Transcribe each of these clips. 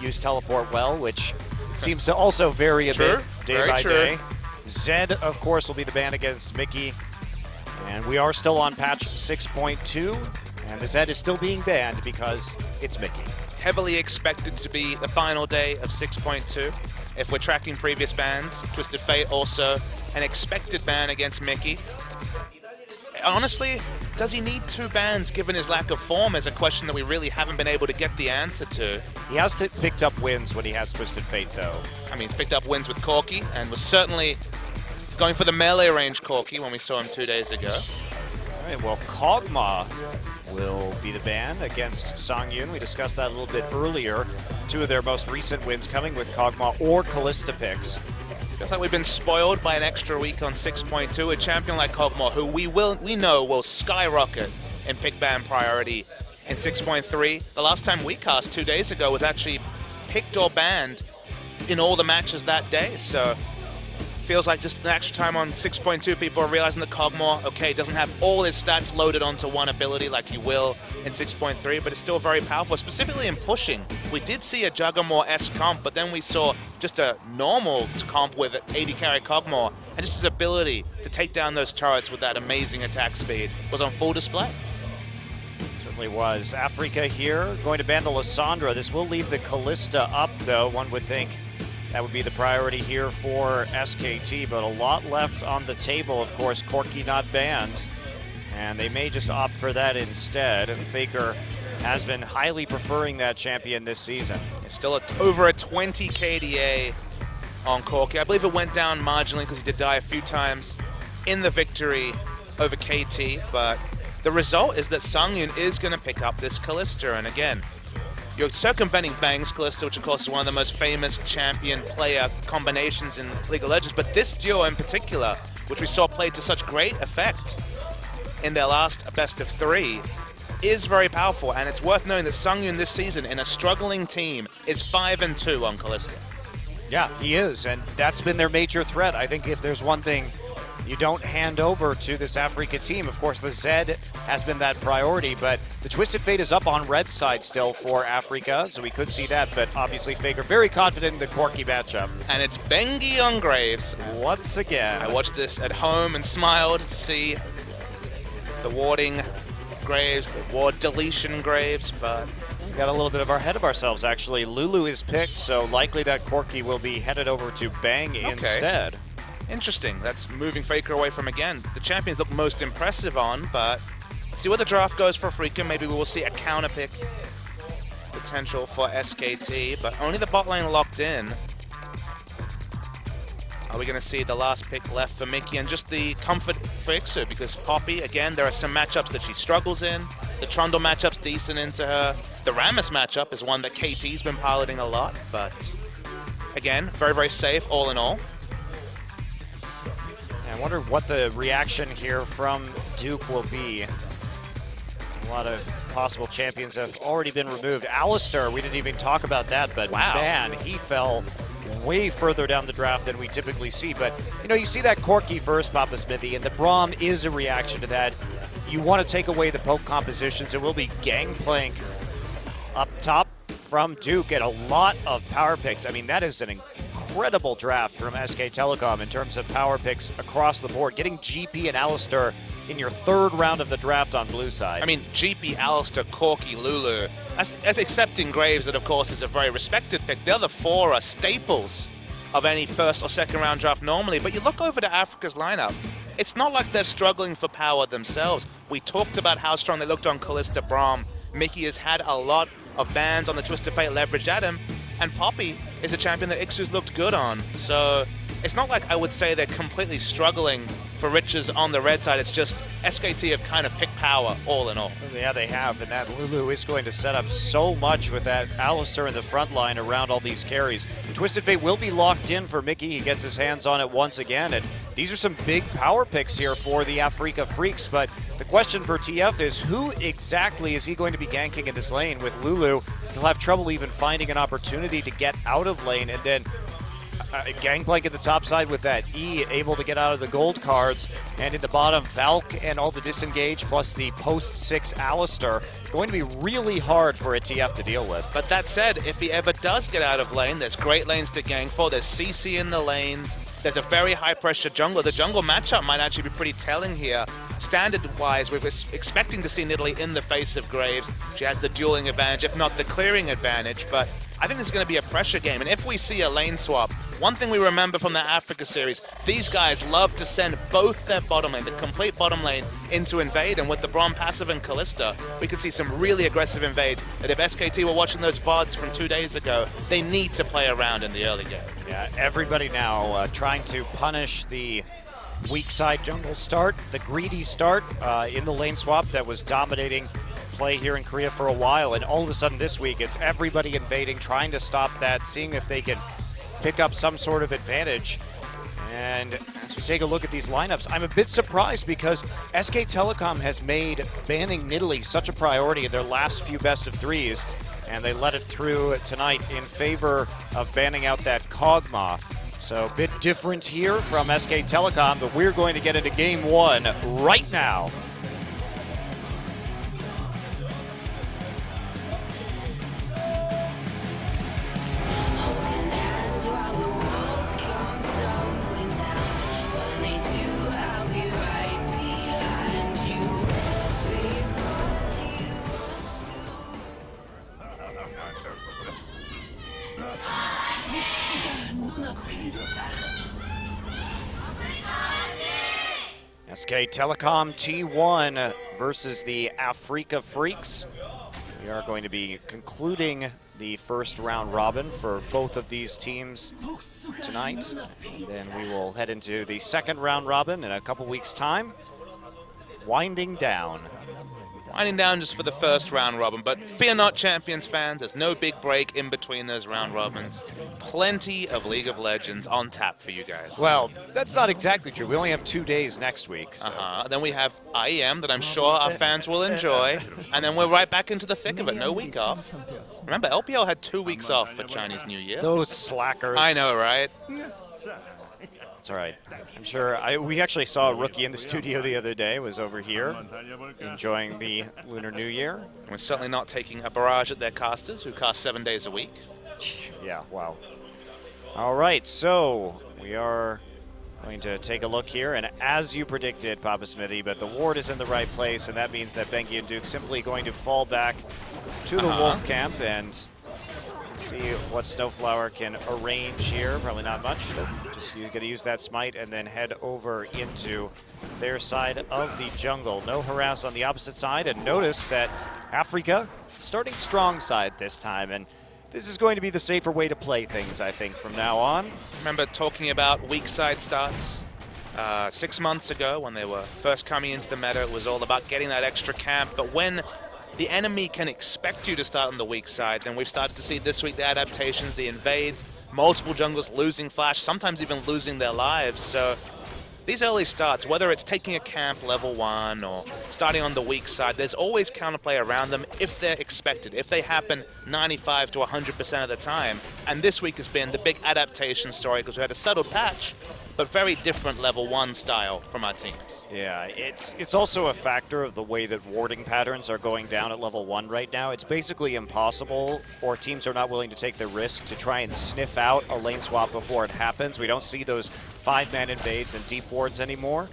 use teleport well, which seems to also vary a bit day by day. Zed, of course, will be the ban against Mickey. And we are still on patch 6.2, and the Zed is still being banned because it's Mickey. Heavily expected to be the final day of 6.2. If we're tracking previous bans, Twisted Fate also an expected ban against Mickey. Honestly, does he need 2 bans given his lack of form is a question that we really haven't been able to get the answer to. He has picked up wins when he has Twisted Fate, though. I mean, he's picked up wins with Corki and was certainly going for the melee range Corki when we saw him 2 days ago. All right, well, Kog'Maw will be the ban against Songyun. We discussed that a little bit earlier. 2 of their most recent wins coming with Kog'Maw or Callista picks. Feels like we've been spoiled by an extra week on 6.2. A champion like Kog'Maw, who we know will skyrocket in pick ban priority in 6.3. The last time we cast 2 days ago was actually picked or banned in all the matches that day. So feels like just an extra time on 6.2, people are realizing that Kog'Maw, okay, doesn't have all his stats loaded onto one ability like he will in 6.3, but it's still very powerful, specifically in pushing. We did see a Juggernaut-esque comp, but then we saw just a normal comp with 80 carry Kog'Maw, and just his ability to take down those turrets with that amazing attack speed was on full display. Certainly was. Afreeca here, going to ban the Lissandra. This will leave the Callista up, though. One would think that would be the priority here for SKT, but a lot left on the table. Of course, Corki not banned, and they may just opt for that instead. Faker has been highly preferring that champion this season. It's still over a 20 KDA on Corki. I believe it went down marginally because he did die a few times in the victory over KT, but the result is that Songyun is going to pick up this Callista, and again, you're circumventing Bang's Callista, which of course is one of the most famous champion player combinations in League of Legends, but this duo in particular, which we saw played to such great effect in their last best of 3, is very powerful, and it's worth knowing that Songyun this season in a struggling team is 5-2 on Callista. Yeah, he is, and that's been their major threat. I think if there's one thing you don't hand over to this Afreeca team, of course the Zed has been that priority, but the Twisted Fate is up on red side still for Afreeca, so we could see that, but obviously Faker very confident in the Corki matchup. And it's Bengi on Graves. Once again. I watched this at home and smiled to see the warding Graves, the ward deletion Graves, but we got a little bit ahead of ourselves actually. Lulu is picked, so likely that Corki will be headed over to Bang instead. Interesting. That's moving Faker away from, again, the champions look most impressive on, but let's see where the draft goes for Afreeca. Maybe we will see a counter pick potential for SKT, but only the bot lane locked in. Are we going to see the last pick left for Mickey and just the comfort for Ixu? Because Poppy, again, there are some matchups that she struggles in. The Trundle matchup's decent into her. The Rammus matchup is one that KT's been piloting a lot, but again, very, very safe all in all. I wonder what the reaction here from Duke will be. A lot of possible champions have already been removed. Alistar, we didn't even talk about that, but man, he fell way further down the draft than we typically see. But, you know, you see that Corki first, Papa Smithy, and the Braum is a reaction to that. You want to take away the poke compositions. It will be Gangplank up top from Duke and a lot of power picks. I mean, that is an incredible draft from SK Telecom in terms of power picks across the board. Getting GP and Alistar in your 3rd round of the draft on blue side. I mean, GP, Alistar, Corki, Lulu, as accepting Graves, that of course is a very respected pick. The other 4 are staples of any 1st or 2nd round draft normally, but you look over to Afreeca's lineup, it's not like they're struggling for power themselves. We talked about how strong they looked on Callista Braum. Mickey has had a lot of bans on the Twisted Fate leveraged at him, and Poppy is a champion that Ixu's looked good on. So it's not like I would say they're completely struggling for riches on the red side. It's just SKT have kind of picked power all in all. Yeah, they have, and that Lulu is going to set up so much with that Alistar in the front line around all these carries. The Twisted Fate will be locked in for Mickey. He gets his hands on it once again, and these are some big power picks here for the Afreeca Freecs, but the question for TF is who exactly is he going to be ganking in this lane? With Lulu, he'll have trouble even finding an opportunity to get out of lane, and then Gangplank at the top side with that E, able to get out of the gold cards. And in the bottom, Valk and all the disengage, plus the post-6 Alistar, going to be really hard for a TF to deal with. But that said, if he ever does get out of lane, there's great lanes to gank for. There's CC in the lanes. There's a very high-pressure jungler. The jungle matchup might actually be pretty telling here. Standard-wise, we're expecting to see Nidalee in the face of Graves. She has the dueling advantage, if not the clearing advantage, but I think it's going to be a pressure game. And if we see a lane swap, one thing we remember from the Afreeca series, these guys love to send both their bottom lane, the complete bottom lane, into invade. And with the Braum passive and Kalista, we could see some really aggressive invades that if SKT were watching those VODs from 2 days ago, they need to play around in the early game. Yeah, everybody now trying to punish the weak side jungle start, the greedy start in the lane swap that was dominating play here in Korea for a while, and all of a sudden this week it's everybody invading, trying to stop that, seeing if they can pick up some sort of advantage. And as we take a look at these lineups, I'm a bit surprised because SK Telecom has made banning Nidalee such a priority in their last few best of threes, and they let it through tonight in favor of banning out that Kog'Maw. So a bit different here from SK Telecom, but we're going to get into game one right now. SK Telecom T1 versus the Afreeca Freecs. We are going to be concluding the first round robin for both of these teams tonight. And then we will head into the second round robin in a couple weeks' time. Winding down. Winding down just for the first round robin, but fear not, Champions fans, there's no big break in between those round robins. Plenty of League of Legends on tap for you guys. Well, that's not exactly true. We only have 2 days next week. So. Then we have IEM that I'm sure our fans will enjoy, and then we're right back into the thick of it. No week off. Remember, LPL had 2 weeks off for Chinese New Year. Those slackers. I know, right? It's all right. I'm sure. We actually saw a rookie in the studio the other day. Was over here enjoying the Lunar New Year. And we're certainly not taking a barrage at their casters, who cast 7 days a week. Yeah, wow. All right, so we are going to take a look here. And as you predicted, Papa Smithy, but the ward is in the right place, and that means that Bengi and Duke simply going to fall back to the Wolf camp and see what Snowflower can arrange here. Probably not much, but just you're going to use that smite and then head over into their side of the jungle. No harass on the opposite side, and notice that Afreeca starting strong side this time, and this is going to be the safer way to play things, I think, from now on. Remember talking about weak side starts 6 months ago when they were first coming into the meta? It was all about getting that extra camp, but when the enemy can expect you to start on the weak side, then we've started to see this week the adaptations, the invades, multiple junglers losing flash, sometimes even losing their lives. So these early starts, whether it's taking a camp level 1 or starting on the weak side, there's always counterplay around them if they're expected, if they happen 95 to 100% of the time. And this week has been the big adaptation story because we had a subtle patch, but very different level 1 style from our teams. Yeah, it's also a factor of the way that warding patterns are going down at level 1 right now. It's basically impossible, or teams are not willing to take the risk to try and sniff out a lane swap before it happens. We don't see those 5-man invades and deep wards anymore.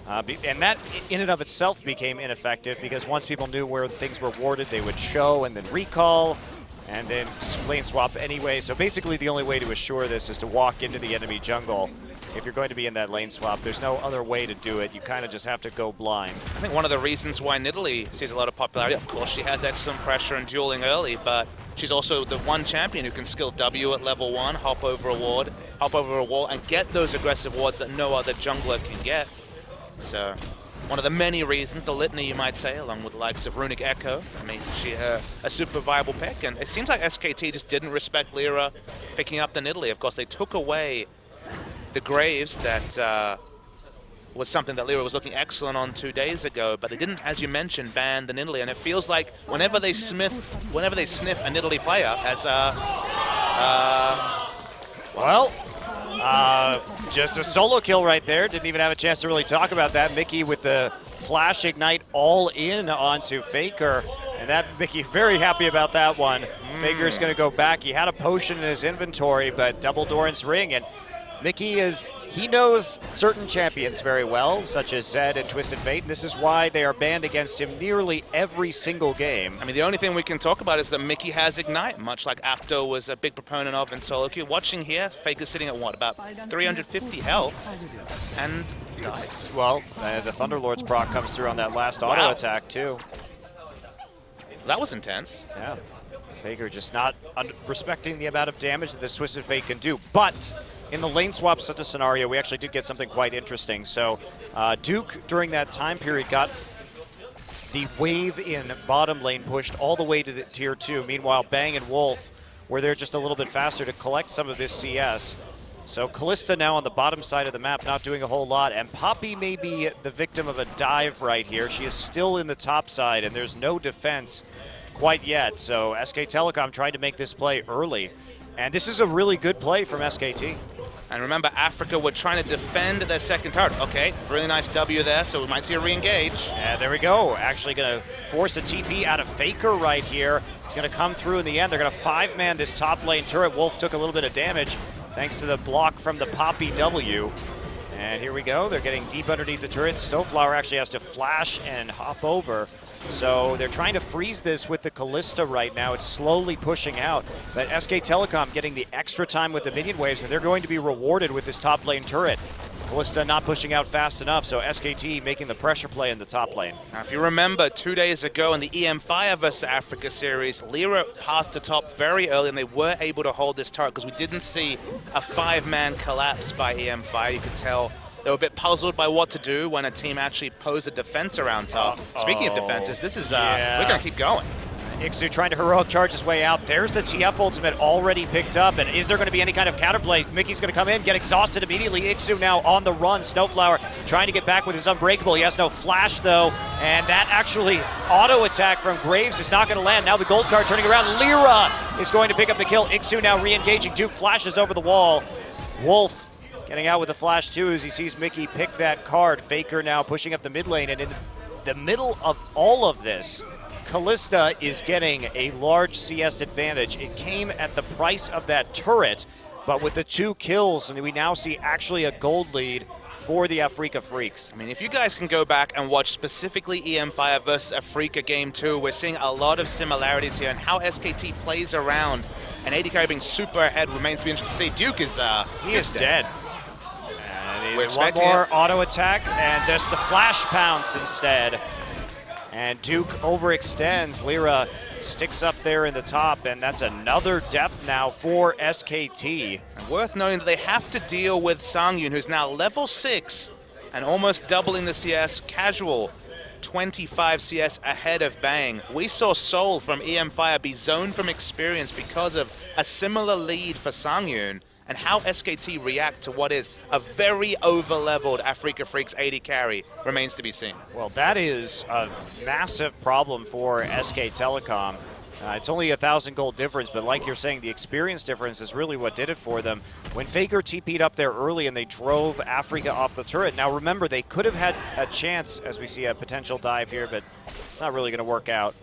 And that in and of itself became ineffective because once people knew where things were warded, they would show and then recall and then lane swap anyway. So basically the only way to assure this is to walk into the enemy jungle. If you're going to be in that lane swap, there's no other way to do it. You kind of just have to go blind. I think one of the reasons why Nidalee sees a lot of popularity, of course, she has excellent pressure and dueling early, but she's also the one champion who can skill W at level 1, hop over a wall, and get those aggressive wards that no other jungler can get. So, one of the many reasons, the litany you might say, along with the likes of Runic Echo, made she a super viable pick. And it seems like SKT just didn't respect Lyra picking up the Nidalee. Of course, they took away the Graves that was something that Lyra was looking excellent on 2 days ago, but they didn't, as you mentioned, ban the Nidalee. And it feels like whenever they sniff a Nidalee player as well, Just a solo kill right there. Didn't even have a chance to really talk about that. Mickey with the flash ignite all in onto Faker. And that Mickey very happy about that one. Faker's going to go back. He had a potion in his inventory, but double Doran's ring. And Mickey he knows certain champions very well, such as Zed and Twisted Fate, and this is why they are banned against him nearly every single game. I mean, the only thing we can talk about is that Mickey has Ignite, much like Apto was a big proponent of in solo queue. Watching here, Faker's sitting at what, about 350 health, and dies. Well, the Thunderlord's proc comes through on that last auto attack, too. That was intense. Yeah. Faker just not respecting the amount of damage that this Twisted Fate can do, but in the lane swap such a scenario, we actually did get something quite interesting. So Duke, during that time period, got the wave in bottom lane pushed all the way to the tier 2. Meanwhile, Bang and Wolf were there just a little bit faster to collect some of this CS. So Kalista now on the bottom side of the map, not doing a whole lot. And Poppy may be the victim of a dive right here. She is still in the top side, and there's no defense quite yet. So SK Telecom tried to make this play early. And this is a really good play from SKT. And remember, Afreeca were trying to defend their second turret. Okay, really nice W there, so we might see a re-engage. Yeah, there we go. Actually going to force a TP out of Faker right here. It's going to come through in the end. They're going to 5-man this top lane turret. Wolf took a little bit of damage thanks to the block from the Poppy W. And here we go. They're getting deep underneath the turret. Snowflower actually has to flash and hop over. So they're trying to freeze this with the Kalista right now. It's slowly pushing out. But SK Telecom getting the extra time with the minion waves, and they're going to be rewarded with this top lane turret. Kalista not pushing out fast enough, so SKT making the pressure play in the top lane. Now, if you remember, 2 days ago in the EM Fire vs. Afreeca series, Lyra pathed to top very early, and they were able to hold this turret because we didn't see a 5-man collapse by EM Fire. You could tell they were a bit puzzled by what to do when a team actually posed a defense around top. Speaking of defenses, this is, we're going to keep going. Ixu trying to heroic charge his way out. There's the TF ultimate already picked up, and is there going to be any kind of counterplay? Mickey's going to come in, get exhausted immediately. Ixu now on the run. Snowflower trying to get back with his Unbreakable. He has no flash, though, and that actually auto attack from Graves is not going to land. Now the gold card turning around. Lyra is going to pick up the kill. Ixu now re-engaging. Duke flashes over the wall. Wolf getting out with a flash, too, as he sees Mickey pick that card. Faker now pushing up the mid lane, and in the middle of all of this, Kalista is getting a large CS advantage. It came at the price of that turret, but with the 2 kills, and we now see actually a gold lead for the Afreeca Freecs. I mean, if you guys can go back and watch specifically EM Fire versus Afreeca Game 2, we're seeing a lot of similarities here, and how SKT plays around, and AD carry being super ahead remains to be interesting to see. Duke is he is dead. And We're one more it. auto attack, and just the flash pounce instead. And Duke overextends. Lyra sticks up there in the top, and that's another depth now for SKT. And worth noting that they have to deal with Sangyun, who's now level 6 and almost doubling the CS. Casual, 25 CS ahead of Bang. We saw Soul from EM Fire be zoned from experience because of a similar lead for Sangyun. And how SKT react to what is a very over-leveled Afreeca Freecs AD carry remains to be seen. Well, that is a massive problem for SK Telecom. It's only 1,000 gold difference, but like you're saying, the experience difference is really what did it for them. When Faker TP'd up there early and they drove Afreeca off the turret, now remember, they could have had a chance, as we see a potential dive here, but it's not really going to work out.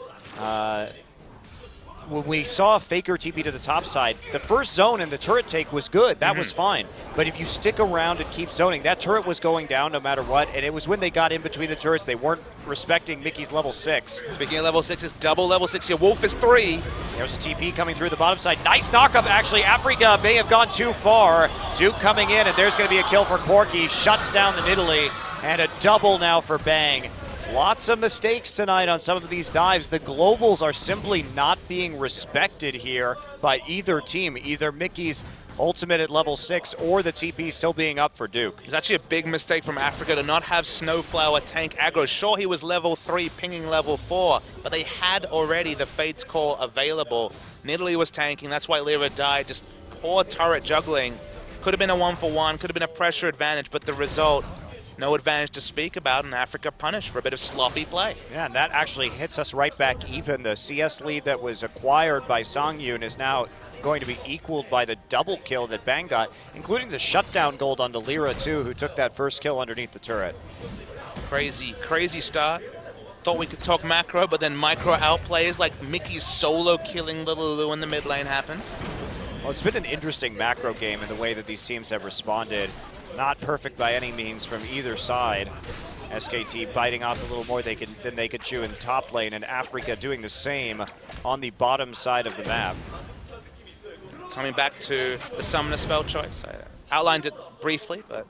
When we saw Faker TP to the top side, the first zone and the turret take was good. That was fine. But if you stick around and keep zoning, that turret was going down no matter what, and it was when they got in between the turrets, they weren't respecting Mickey's level 6. Speaking of level 6, it's double level 6 here. Wolf is 3. There's a TP coming through the bottom side. Nice knockup, actually. Afreeca may have gone too far. Duke coming in, and there's going to be a kill for Corki. Shuts down the Nidalee, and a double now for Bang. Lots of mistakes tonight on some of these dives. The globals are simply not being respected here by either team, either Mickey's ultimate at level 6 or the TP still being up for Duke. It's actually a big mistake from Afreeca to not have Snowflower tank aggro. Sure, he was level 3, pinging level 4, but they had already the Fate's Call available. Nidalee was tanking, that's why Lyra died. Just poor turret juggling. Could have been a 1-for-1, could have been a pressure advantage, but the result, no advantage to speak about, and Afreeca punished for a bit of sloppy play. Yeah, and that actually hits us right back even. The CS lead that was acquired by Sangyun is now going to be equaled by the double kill that Bang got, including the shutdown gold onto Lyra too, who took that first kill underneath the turret. Crazy, crazy start. Thought we could talk macro, but then micro outplays like Mickey's solo killing Little Lulu in the mid lane happened. Well, it's been an interesting macro game in the way that these teams have responded. Not perfect by any means from either side. SKT biting off a little more than they could chew in top lane, and Afreeca doing the same on the bottom side of the map. Coming back to the summoner spell choice, I outlined it briefly, but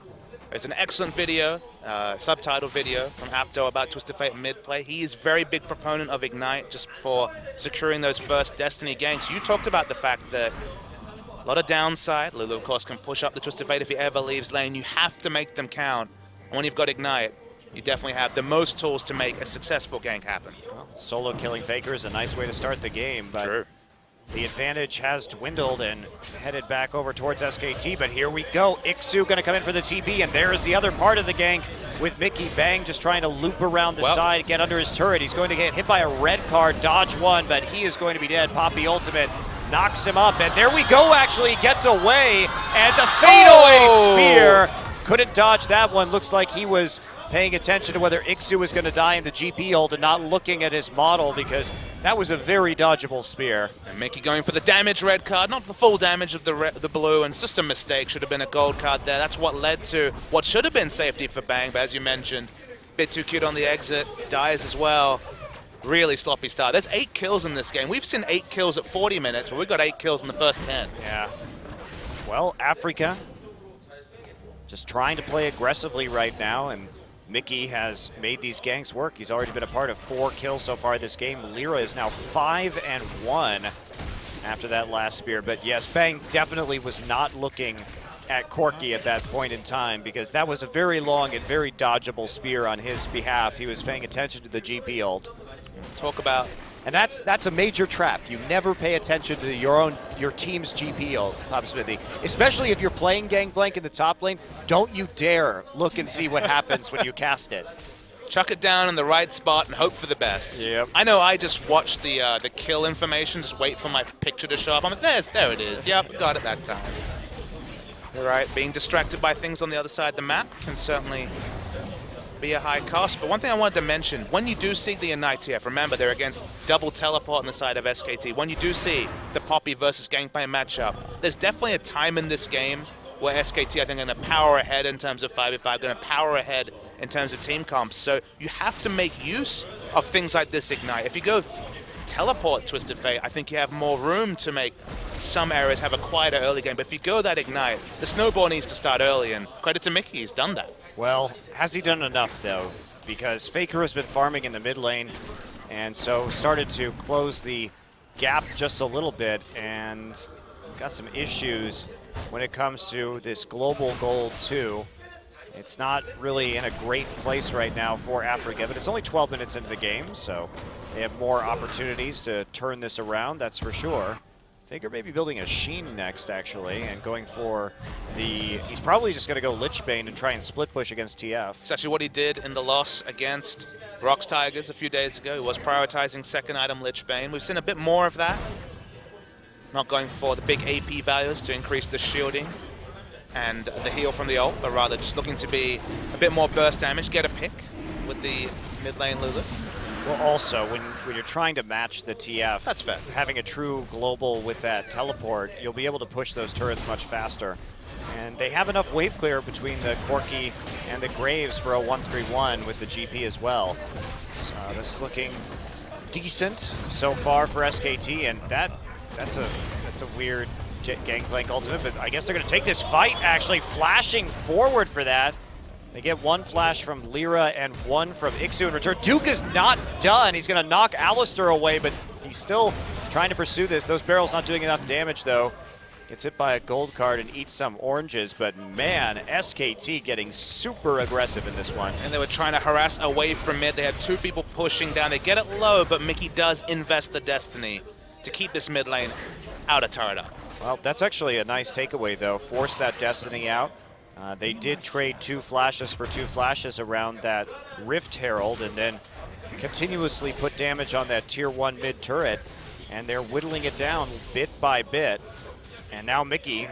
there's an excellent video, subtitle video from Apto about Twisted Fate mid play. He is a very big proponent of Ignite just for securing those first Destiny ganks. You talked about the fact that a lot of downside. Lulu, of course, can push up the Twisted Fate if he ever leaves lane. You have to make them count. And when you've got Ignite, you definitely have the most tools to make a successful gank happen. Well, solo killing Faker is a nice way to start the game, but True. The advantage has dwindled and headed back over towards SKT, but here we go. Ixu going to come in for the TP, and there's the other part of the gank with Mickey. Bang just trying to loop around the side, get under his turret. He's going to get hit by a red card, dodge one, but he is going to be dead. Poppy ultimate knocks him up, and there we go, actually gets away, and the fadeaway spear. Couldn't dodge that one. Looks like he was paying attention to whether Ixu was going to die in the GP ult and not looking at his model, because that was a very dodgeable spear. And Mickey going for the damage red card, not the full damage of the blue, and it's just a mistake. Should have been a gold card there. That's what led to what should have been safety for Bang, but as you mentioned, bit too cute on the exit, dies as well. Really sloppy start. There's 8 kills in this game. We've seen 8 kills at 40 minutes, but we've got 8 kills in the first 10. Yeah. Well, Afreeca just trying to play aggressively right now, and Mickey has made these ganks work. He's already been a part of 4 kills so far this game. Lyra is now 5-1 after that last spear. But yes, Bang definitely was not looking at Corki at that point in time, because that was a very long and very dodgeable spear on his behalf. He was paying attention to the GP ult. Let's talk about... And that's a major trap. You never pay attention to your team's GP ult, Pop Smithy. Especially if you're playing Gangplank in the top lane, don't you dare look and see what happens when you cast it. Chuck it down in the right spot and hope for the best. Yep. I know I just watched the kill information, just wait for my picture to show up. I'm like, there it is. Yep, got it that time. All right, being distracted by things on the other side of the map can certainly be a high cost. But one thing I wanted to mention, when you do see the Ignite TF, remember they're against double teleport on the side of SKT. When you do see the Poppy versus Gangplank matchup, there's definitely a time in this game where SKT, I think, are going to power ahead in terms of 5v5, going to power ahead in terms of team comps. So you have to make use of things like this Ignite. If you go teleport Twisted Fate, I think you have more room to make some areas have a quieter early game. But if you go that Ignite, the snowball needs to start early, and credit to Mickey, he's done that. Well, has he done enough, though? Because Faker has been farming in the mid lane, and so started to close the gap just a little bit, and got some issues when it comes to this global gold, too. It's not really in a great place right now for Afreeca, but it's only 12 minutes into the game, so they have more opportunities to turn this around, that's for sure. Faker may be building a Sheen next, actually, and going for the... He's probably just going to go Lich Bane and try and split push against TF. It's actually what he did in the loss against Rocks Tigers a few days ago. He was prioritizing second item Lich Bane. We've seen a bit more of that. Not going for the big AP values to increase the shielding and the heal from the ult, but rather just looking to be a bit more burst damage, get a pick with the mid lane Lulu. Well, also, when you're trying to match the TF, that's fair. Having a true global with that teleport, you'll be able to push those turrets much faster. And they have enough wave clear between the Corki and the Graves for a 1-3-1 with the GP as well. So this is looking decent so far for SKT, and that's a weird Gangplank ultimate, but I guess they're going to take this fight, actually flashing forward for that. They get one flash from Lyra and one from Ixu in return. Duke is not done. He's going to knock Alistar away, but he's still trying to pursue this. Those barrels not doing enough damage, though. Gets hit by a gold card and eats some oranges, but man, SKT getting super aggressive in this one. And they were trying to harass away from mid. They had 2 people pushing down. They get it low, but Mickey does invest the Destiny to keep this mid lane out of turret up. Well, that's actually a nice takeaway, though. Force that Destiny out. They did trade 2 flashes for 2 flashes around that Rift Herald, and then continuously put damage on that tier 1 mid turret. and they're whittling it down bit by bit. And now Mickey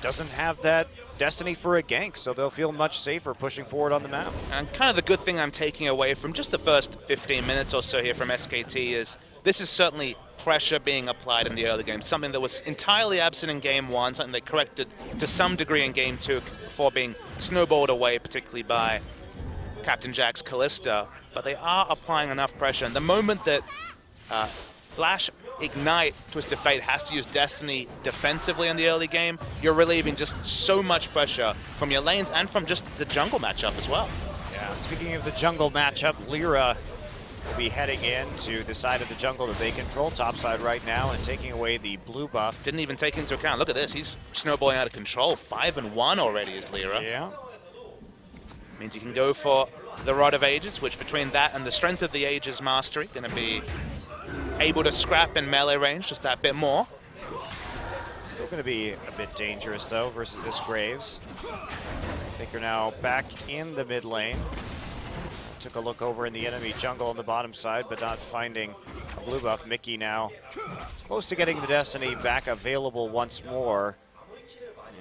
doesn't have that destiny for a gank, so they'll feel much safer pushing forward on the map. And kind of the good thing I'm taking away from just the first 15 minutes or so here from SKT is this is certainly pressure being applied in the early game, something that was entirely absent in Game 1, something they corrected to some degree in Game 2 before being snowballed away, particularly by Captain Jack's Callista. But they are applying enough pressure, and the moment that Flash, Ignite, Twisted Fate has to use Destiny defensively in the early game, you're relieving just so much pressure from your lanes and from just the jungle matchup as well. Yeah, speaking of the jungle matchup, Lyra will be heading in to the side of the jungle that they control, topside right now, and taking away the blue buff. Didn't even take into account, look at this, he's snowballing out of control. 5-1 already is Lyra. Yeah. Means you can go for the Rod of Ages, which between that and the Strength of the Ages mastery, going to be able to scrap in melee range just that bit more. Still going to be a bit dangerous, though, versus this Graves. Faker now back in the mid lane. Took a look over in the enemy jungle on the bottom side, but not finding a blue buff. Mickey now close to getting the Destiny back available once more,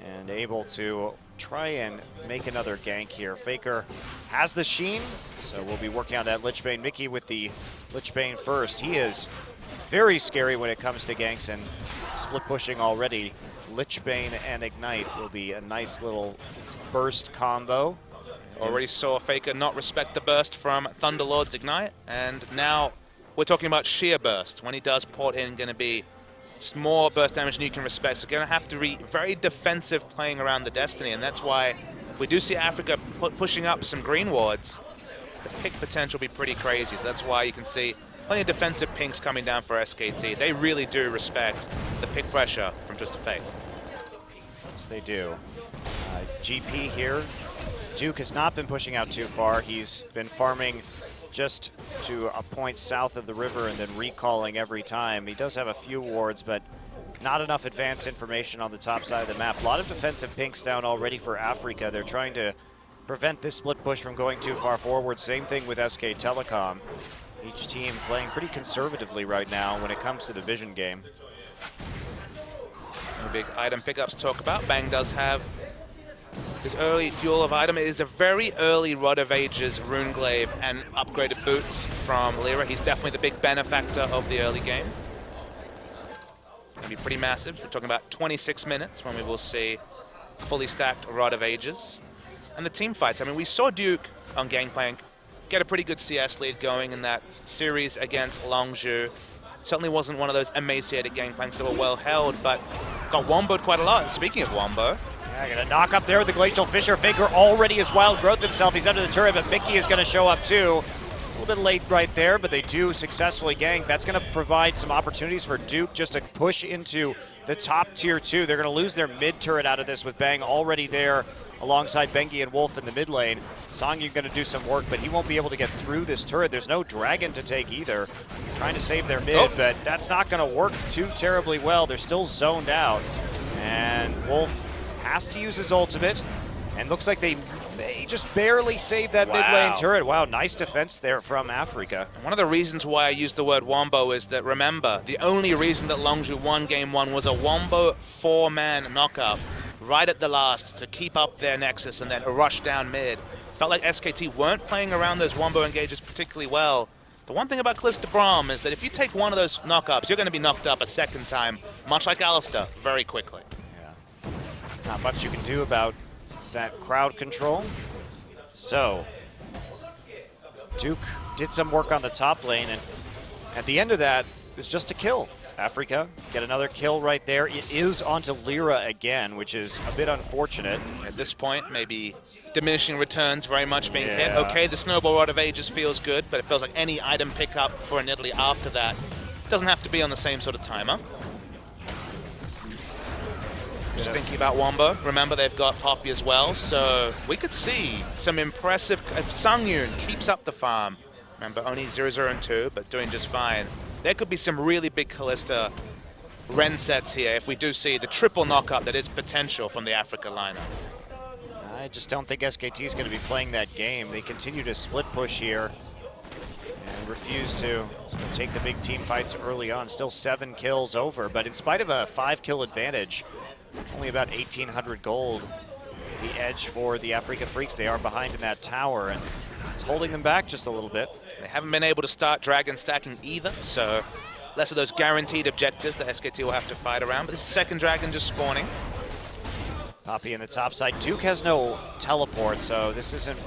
and able to try and make another gank here. Faker has the Sheen, so we'll be working on that Lich Bane. Mickey with the Lich Bane first. He is very scary when it comes to ganks, and split pushing already. Lich Bane and Ignite will be a nice little burst combo. Already saw Faker not respect the burst from Thunderlord's Ignite, and now we're talking about sheer burst. When he does port in, going to be just more burst damage than you can respect. So going to have to be very defensive playing around the Destiny, and that's why if we do see Afreeca pushing up some green wards, the pick potential will be pretty crazy. So that's why you can see plenty of defensive pinks coming down for SKT. They really do respect the pick pressure from Twisted Fate. Yes, they do. GP here. Duke has not been pushing out too far. He's been farming just to a point south of the river and then recalling every time. He does have a few wards, but not enough advanced information on the top side of the map. A lot of defensive pinks down already for Afreeca. They're trying to prevent this split push from going too far forward. Same thing with SK Telecom. Each team playing pretty conservatively right now when it comes to the vision game. No big item pickups to talk about. Bang does have his early duel of item. It is a very early Rod of Ages, Runeglaive, and upgraded boots from Lyra. He's definitely the big benefactor of the early game. Gonna be pretty massive. We're talking about 26 minutes when we will see fully stacked Rod of Ages. And the team fights. I mean, we saw Duke on Gangplank get a pretty good CS lead going in that series against Longzhu. Certainly wasn't one of those emaciated Gangplanks that were well held, but got womboed quite a lot. And speaking of wombo, yeah, gonna knock up there with the Glacial Fissure. Faker already has wild growth himself. He's under the turret, but Mickey is gonna show up too. A little bit late right there, but they do successfully gank. That's gonna provide some opportunities for Duke just to push into the top tier 2. They're gonna lose their mid turret out of this with Bang already there alongside Bengi and Wolf in the mid lane. Songyun gonna do some work, but he won't be able to get through this turret. There's no dragon to take either. Trying to save their mid, but that's not gonna work too terribly well. They're still zoned out. And Wolf has to use his ultimate, and looks like they may just barely save that mid lane turret. Wow, nice defense there from Afreeca. One of the reasons why I used the word wombo is that, remember, the only reason that Longzhu won Game 1 was a wombo 4-man knockup right at the last to keep up their nexus and then a rush down mid. Felt like SKT weren't playing around those wombo engages particularly well. The one thing about Callista Braum is that if you take one of those knockups, you're going to be knocked up a second time, much like Alistair, very quickly. Yeah. Not much you can do about that crowd control. So, Duke did some work on the top lane, and at the end of that, it was just a kill. Afreeca get another kill right there. It is onto Lyra again, which is a bit unfortunate. At this point, maybe diminishing returns very much being hit. Okay, the Snowball Rod of Ages feels good, but it feels like any item pickup for an Italy after that doesn't have to be on the same sort of timer. Just thinking about Wombo, remember they've got Poppy as well, so we could see some impressive, if Songyun keeps up the farm, remember only 0-0 and 2, but doing just fine. There could be some really big Callista Ren sets here if we do see the triple knockup that is potential from the Afreeca lineup. I just don't think SKT is going to be playing that game. They continue to split push here. and refused to take the big team fights early on. Still 7 kills over, but in spite of a 5-kill advantage, only about 1,800 gold. The edge for the Afreeca Freecs. They are behind in that tower, and it's holding them back just a little bit. They haven't been able to start dragon stacking either, so less of those guaranteed objectives that SKT will have to fight around. But this is second dragon just spawning. Poppy in the top side. Duke has no teleport, so this isn't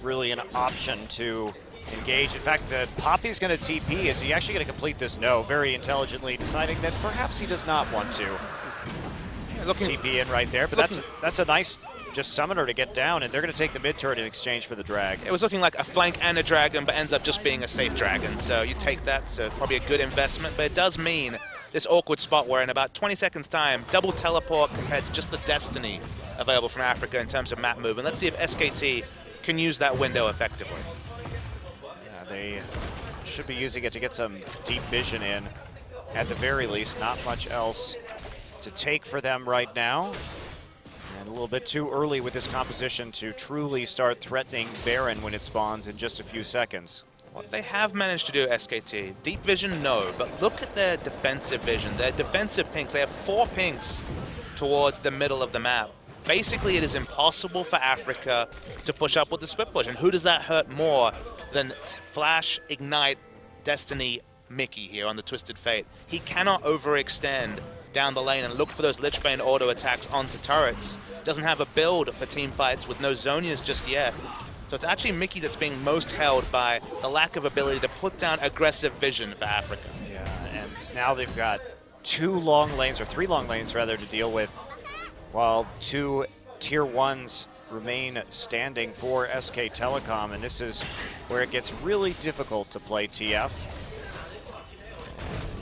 really an option to engage. In fact, the Poppy's going to TP. Is he actually going to complete this? No, very intelligently deciding that perhaps he does not want to. TP in right there, but that's a nice just summoner to get down, and they're going to take the mid turret in exchange for the drag. It was looking like a flank and a dragon, but ends up just being a safe dragon. So you take that, so probably a good investment, but it does mean this awkward spot where in about 20 seconds time, double teleport compared to just the Destiny available from Afreeca in terms of map movement. Let's see if SKT can use that window effectively. Yeah, they should be using it to get some deep vision in at the very least. Not much else to take for them right now. And a little bit too early with this composition to truly start threatening Baron when it spawns in just a few seconds. What they have managed to do, SKT, deep vision, no, but look at their defensive vision. Their defensive pinks, they have 4 pinks towards the middle of the map. Basically, it is impossible for Afreeca to push up with the split push. And who does that hurt more than Flash, Ignite, Destiny, Mickey here on the Twisted Fate? He cannot overextend down the lane and look for those Lichbane auto attacks onto turrets. Doesn't have a build for team fights with no Zonias just yet. So it's actually Mickey that's being most held by the lack of ability to put down aggressive vision for Afreeca. Yeah, and now they've got 2 long lanes, or 3 long lanes rather, to deal with, while 2 tier 1s remain standing for SK Telecom, and this is where it gets really difficult to play TF.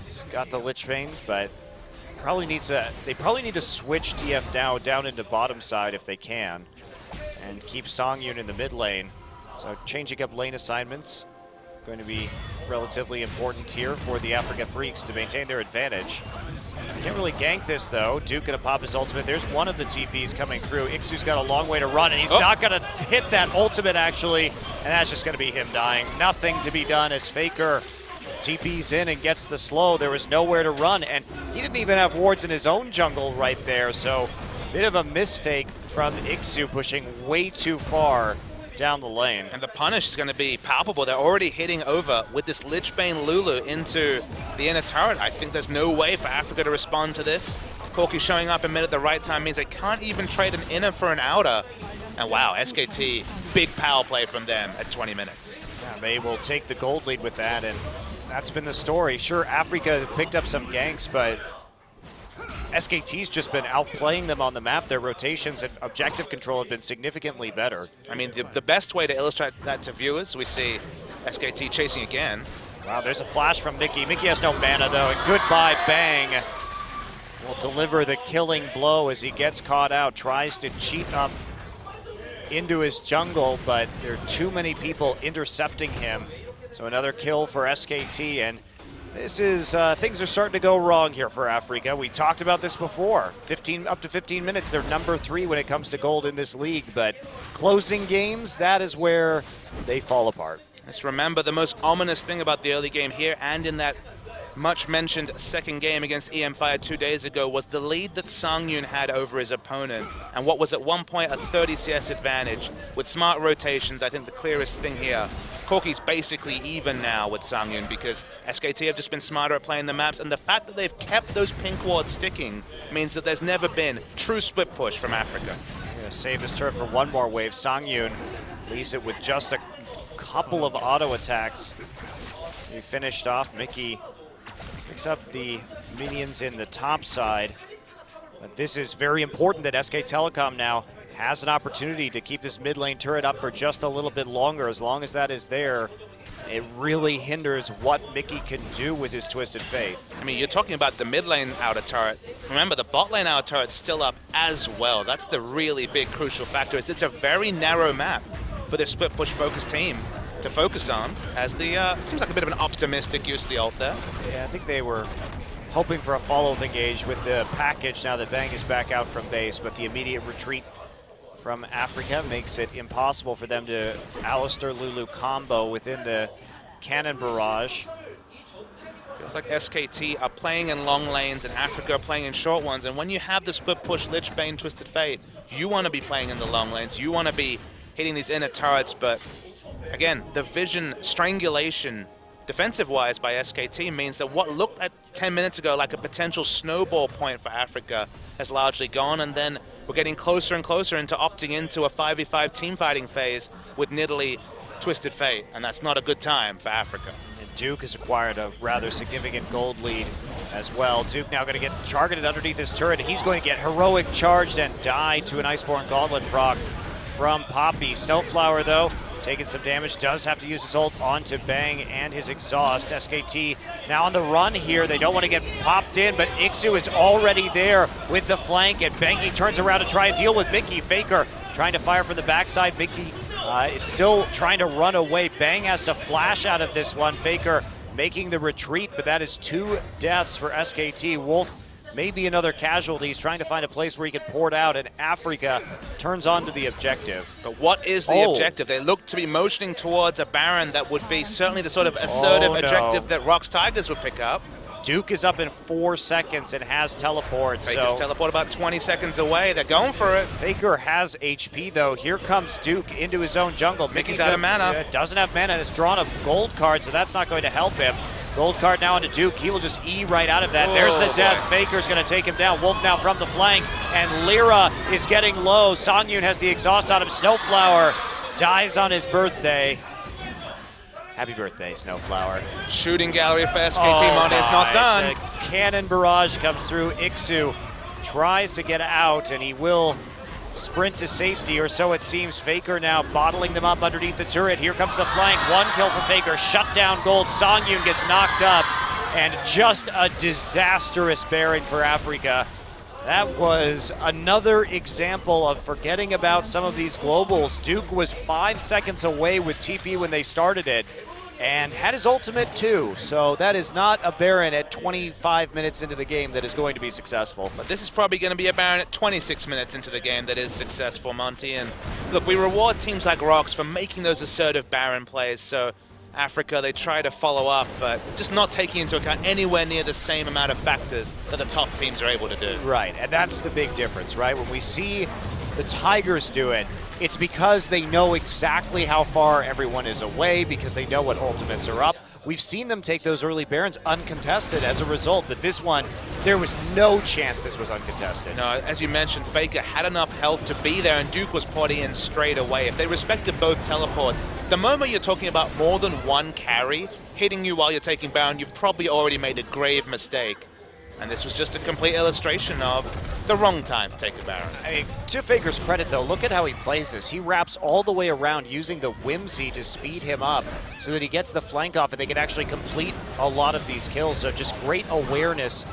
He's got the Lichbane, but they probably need to switch TF down into bottom side if they can, and keep Songyun in the mid lane. So changing up lane assignments going to be relatively important here for the Afreeca Freecs to maintain their advantage. Can't really gank this though. Duke gonna pop his ultimate. There's one of the TPs coming through. Ixu's got a long way to run, and he's not gonna hit that ultimate actually, and that's just gonna be him dying. Nothing to be done as Faker TP's in and gets the slow. There was nowhere to run, and he didn't even have wards in his own jungle right there, so bit of a mistake from Ixu, pushing way too far down the lane. And the punish is going to be palpable. They're already hitting over with this Lichbane Lulu into the inner turret. I think there's no way for Afreeca to respond to this. Corki showing up in mid at the right time means they can't even trade an inner for an outer. And wow, SKT, big power play from them at 20 minutes. Yeah, they will take the gold lead with that, and that's been the story. Sure, Afreeca picked up some ganks, but SKT's just been outplaying them on the map. Their rotations and objective control have been significantly better. I mean, the best way to illustrate that to viewers, we see SKT chasing again. Wow, there's a flash from Mickey. Mickey has no mana though, and goodbye Bang will deliver the killing blow as he gets caught out, tries to cheat up into his jungle, but there are too many people intercepting him. So another kill for SKT, and this is, things are starting to go wrong here for Afreeca. We talked about this before. Up to 15 minutes, they're number 3 when it comes to gold in this league, but closing games, that is where they fall apart. Let's remember the most ominous thing about the early game here and in that much-mentioned second game against EM Fire 2 days ago was the lead that Songyun had over his opponent, and what was at one point a 30 CS advantage. With smart rotations, I think the clearest thing here, Corki's basically even now with Songyun because SKT have just been smarter at playing the maps, and the fact that they've kept those pink wards sticking means that there's never been true split push from Afreeca. Gonna save this turret for one more wave. Songyun leaves it with just a couple of auto attacks. He finished off. Mickey picks up the minions in the top side. But this is very important that SK Telecom now has an opportunity to keep this mid lane turret up for just a little bit longer. As long as that is there, it really hinders what Mickey can do with his Twisted Fate. I mean, you're talking about the mid lane outer turret. Remember, the bot lane outer turret's still up as well. That's the really big crucial factor. It's a very narrow map for this split push focus team to focus on, as the seems like a bit of an optimistic use of the ult there. Yeah, I think they were hoping for a follow-up engage with the package now that Bang is back out from base, but the immediate retreat from Afreeca makes it impossible for them to Alistar Lulu combo within the cannon barrage. Feels like SKT are playing in long lanes and Afreeca are playing in short ones. And when you have the split push, Lich Bane, Twisted Fate, you want to be playing in the long lanes. You want to be hitting these inner turrets. But again, the vision strangulation defensive-wise by SKT means that what looked at 10 minutes ago like a potential snowball point for Afreeca has largely gone. And then we're getting closer and closer into opting into a 5v5 team fighting phase with Nidalee, Twisted Fate. And that's not a good time for Afreeca. Duke has acquired a rather significant gold lead as well. Duke now going to get targeted underneath his turret. He's going to get heroic charged and die to an Iceborne Gauntlet proc from Poppy. Snowflower, though, taking some damage, does have to use his ult onto Bang and his exhaust. SKT now on the run here. They don't want to get popped in, but Ixu is already there with the flank, and Bengi turns around to try and deal with Mickey. Faker trying to fire from the backside. Mickey is still trying to run away. Bang has to flash out of this one. Faker making the retreat, but that is 2 deaths for SKT. Wolf maybe another casualty. He's trying to find a place where he can pour it out, and Afreeca turns on to the objective. But what is the objective? They look to be motioning towards a Baron that would be certainly the sort of assertive objective that Rock's Tigers would pick up. Duke is up in 4 seconds and has teleport. Faker's teleport about 20 seconds away. They're going for it. Faker has HP, though. Here comes Duke into his own jungle. Mickey's out of mana. Doesn't have mana. Has drawn a gold card, so that's not going to help him. Gold card now onto Duke. He will just E right out of that. There's the death. Faker's going to take him down. Wolf now from the flank, and Lyra is getting low. Songyun has the exhaust on him. Snowflower dies on his birthday. Happy birthday, Snowflower. Shooting gallery for SKT. Money is not done. The cannon barrage comes through. Ixu tries to get out, and he will sprint to safety, or so it seems. Faker now bottling them up underneath the turret. Here comes the flank. 1 kill for Faker. Shut down gold. Songyun gets knocked up, and just a disastrous Baron for Afreeca. That was another example of forgetting about some of these globals. Duke was 5 seconds away with TP when they started it, and had his ultimate too. So that is not a Baron at 25 minutes into the game that is going to be successful. But this is probably going to be a Baron at 26 minutes into the game that is successful, Monty. And look, we reward teams like Rocks for making those assertive Baron plays. So Afreeca, they try to follow up, but just not taking into account anywhere near the same amount of factors that the top teams are able to do. Right, and that's the big difference, right? When we see the Tigers do it, it's because they know exactly how far everyone is away, because they know what ultimates are up. We've seen them take those early Barons uncontested as a result, but this one, there was no chance this was uncontested. No, as you mentioned, Faker had enough health to be there, and Duke was potting in straight away. If they respected both teleports, the moment you're talking about more than one carry hitting you while you're taking Baron, you've probably already made a grave mistake. And this was just a complete illustration of the wrong time to take a Baron. I mean, to Faker's credit, though, look at how he plays this. He wraps all the way around using the Whimsy to speed him up so that he gets the flank off and they can actually complete a lot of these kills. So just great awareness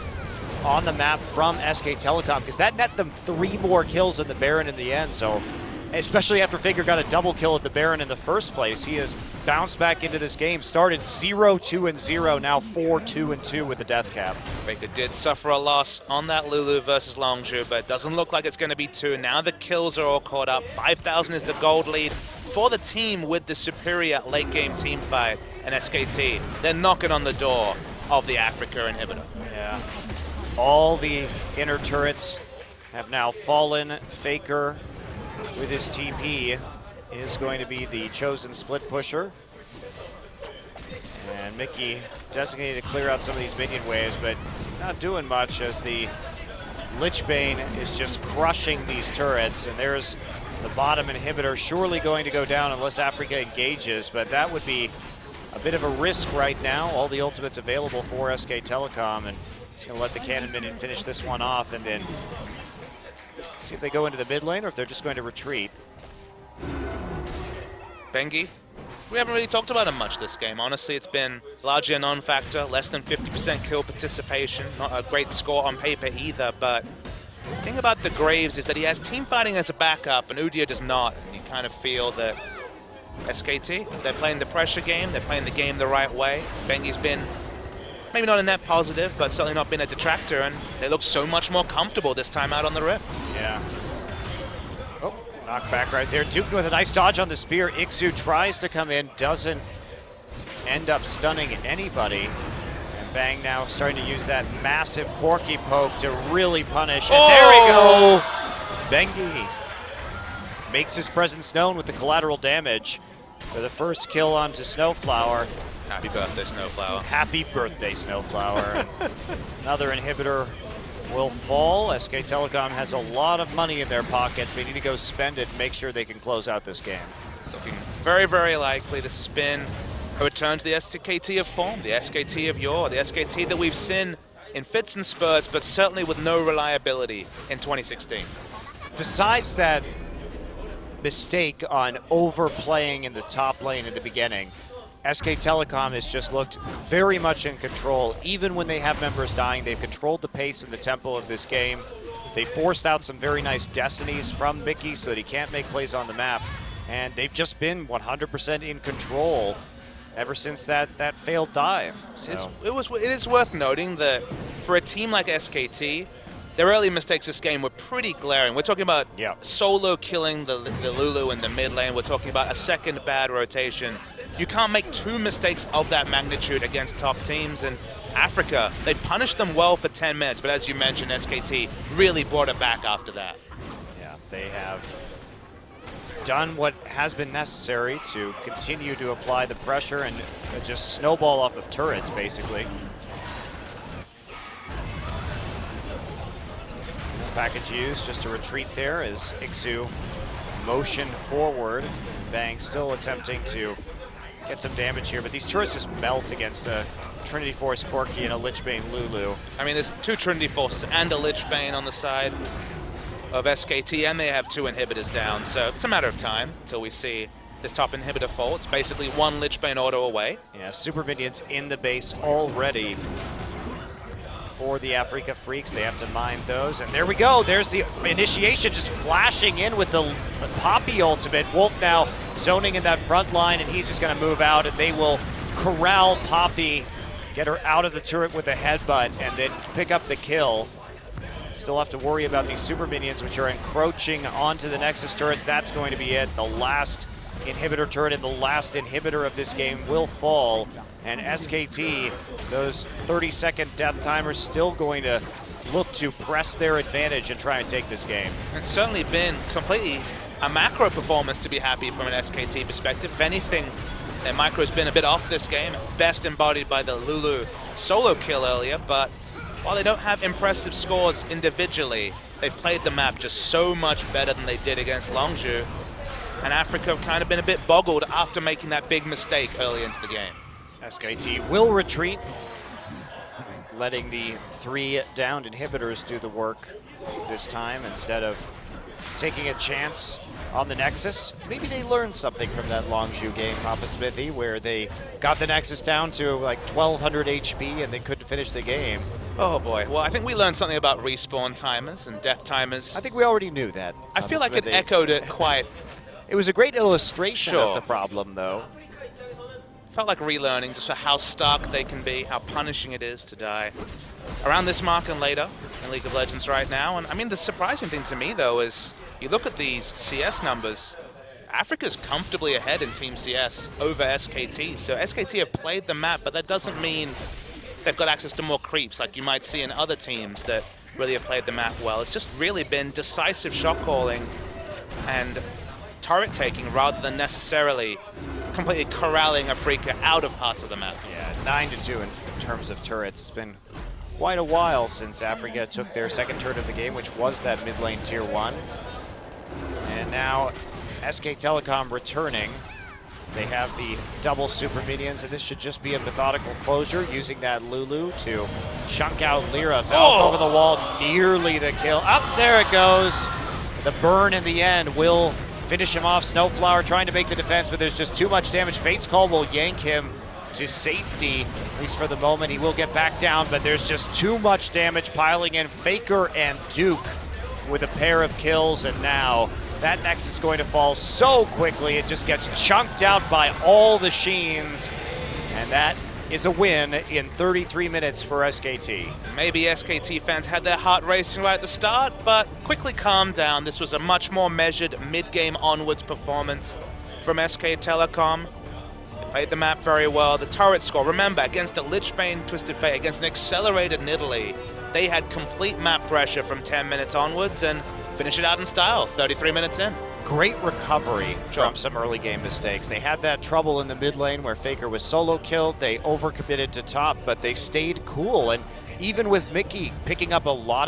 on the map from SK Telecom, because that net them 3 more kills than the Baron in the end. So especially after Faker got a double kill at the Baron in the first place, he has bounced back into this game. Started 0-2-0, now 4-2-2 with the death cap. Faker did suffer a loss on that Lulu versus Longzhu, but it doesn't look like it's going to be 2. Now the kills are all caught up. 5,000 is the gold lead for the team with the superior late game team fight, and SKT, they're knocking on the door of the Afreeca inhibitor. Yeah. All the inner turrets have now fallen. Faker with his TP is going to be the chosen split pusher. And Mickey designated to clear out some of these minion waves, but he's not doing much as the Lich Bane is just crushing these turrets. And there's the bottom inhibitor surely going to go down unless Afreeca engages, but that would be a bit of a risk right now. All the ultimates available for SK Telecom, and he's going to let the cannon minion finish this one off and then see if they go into the mid lane or if they're just going to retreat. Bengi, we haven't really talked about him much this game. Honestly, it's been largely a non-factor, less than 50% kill participation, not a great score on paper either, but the thing about the Graves is that he has team fighting as a backup and Udyr does not. And you kind of feel that SKT, they're playing the pressure game, they're playing the game the right way. Bengi's been maybe not a net positive, but certainly not been a detractor, and they look so much more comfortable this time out on the Rift. Yeah. Oh, knockback right there. Duke with a nice dodge on the spear. Ixu tries to come in, doesn't end up stunning anybody. And Bang now starting to use that massive Corky poke to really punish. And there we go! Bengi makes his presence known with the collateral damage for the first kill onto Snowflower. Happy birthday, Snowflower. Happy birthday, Snowflower. Another inhibitor will fall. SK Telecom has a lot of money in their pockets. They need to go spend it and make sure they can close out this game. Looking very, very likely. This has been a return to the SKT of form, the SKT of yore, the SKT that we've seen in fits and spurts, but certainly with no reliability in 2016. Besides that mistake on overplaying in the top lane in the beginning, SK Telecom has just looked very much in control. Even when they have members dying, they've controlled the pace and the tempo of this game. They forced out some very nice destinies from Mickey so that he can't make plays on the map. And they've just been 100% in control ever since that failed dive. So. It is worth noting that for a team like SKT, their early mistakes this game were pretty glaring. We're talking about solo killing the Lulu in the mid lane. We're talking about a second bad rotation. You can't make two mistakes of that magnitude against top teams. And Afreeca, they punished them well for 10 minutes, but as you mentioned, SKT really brought it back after that. Yeah, they have done what has been necessary to continue to apply the pressure and just snowball off of turrets, basically. Package used just to retreat there as Ixu motioned forward. Bang still attempting to get some damage here, but these turrets just melt against a Trinity Force Corky and a Lichbane Lulu. I mean, there's two Trinity Forces and a Lichbane on the side of SKT, and they have two inhibitors down, so it's a matter of time until we see this top inhibitor fall. It's basically one Lichbane auto away. Yeah, super minions in the base already for the Afreeca Freecs. They have to mine those, and there we go. There's the initiation just flashing in with the Poppy ultimate. Wolf now zoning in that front line, and he's just going to move out, and they will corral Poppy, get her out of the turret with a headbutt, and then pick up the kill. Still have to worry about these super minions, which are encroaching onto the Nexus turrets. That's going to be it. The last inhibitor turret and the last inhibitor of this game will fall. And SKT, those 30-second death timers, still going to look to press their advantage and try and take this game. It's certainly been completely a macro performance to be happy from an SKT perspective. If anything, their micro's been a bit off this game, best embodied by the Lulu solo kill earlier, but while they don't have impressive scores individually, they've played the map just so much better than they did against Longzhu. And Afreeca have kind of been a bit boggled after making that big mistake early into the game. SKT will retreat, letting the three downed inhibitors do the work this time instead of taking a chance on the Nexus. Maybe they learned something from that Longzhu game, Papa Smithy, where they got the Nexus down to like 1200 HP and they couldn't finish the game. Oh boy, well I think we learned something about respawn timers and death timers. I think we already knew that. I feel like it echoed it quite. It was a great illustration of the problem though. Felt like relearning just for how stark they can be, how punishing it is to die around this mark and later in League of Legends right now. And I mean, the surprising thing to me though is you look at these CS numbers, Afreeca's comfortably ahead in Team CS over SKT. So SKT have played the map, but that doesn't mean they've got access to more creeps like you might see in other teams that really have played the map well. It's just really been decisive shot calling and turret taking rather than necessarily completely corralling Afreeca out of parts of the map. Yeah, 9-2 in terms of turrets. It's been quite a while since Afreeca took their second turret of the game, which was that mid lane tier 1. And now SK Telecom returning. They have the double super minions, and this should just be a methodical closure, using that Lulu to chunk out Lyra. Valk over the wall, nearly the kill. Up there it goes. The burn in the end will finish him off. Snowflower trying to make the defense, but there's just too much damage. Fate's Call will yank him to safety, at least for the moment. He will get back down, but there's just too much damage piling in. Faker and Duke with a pair of kills, and now that Nexus is going to fall so quickly. It just gets chunked out by all the Sheens, and that is a win in 33 minutes for SKT. Maybe SKT fans had their heart racing right at the start, but quickly calmed down. This was a much more measured mid-game onwards performance from SK Telecom. Played the map very well. The turret score, remember, against a Lichbane Twisted Fate, against an accelerated Nidalee, they had complete map pressure from 10 minutes onwards and finish it out in style, 33 minutes in. Great recovery from some early game mistakes. They had that trouble in the mid lane where Faker was solo killed. They overcommitted to top, but they stayed cool. And even with Mickey picking up a lot of